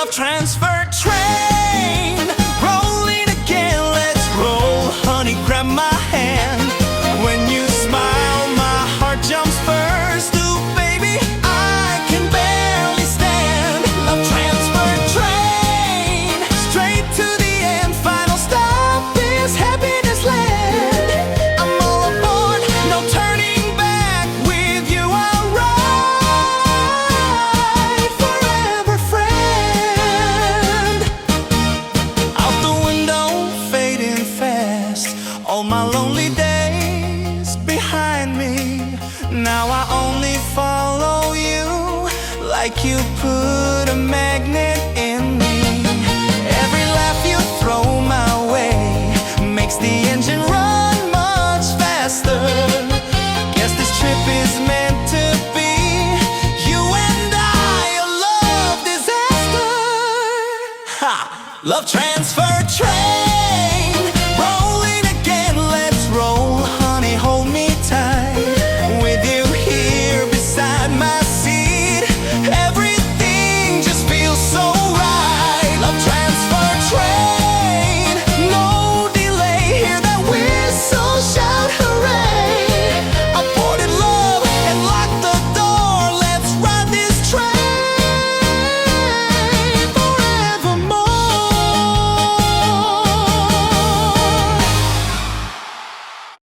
love transfer train, rolling again, let's roll. Honey, grab my hand. When you smile, my heart jumps first. Ooh, baby, I can barely stand. Love transfer train, straight to the end. Final stop is happiness land. I'm all aboard, no turning back. With you I'll ride forever, friend. Out the window, fading fast, all my lonely days behind me. Now I only follow you, like you put a magnet in me. Every laugh you throw my way makes the engine run much faster. Guess this trip is meant to be. You and I, a love disaster. Ha! Love transfer train.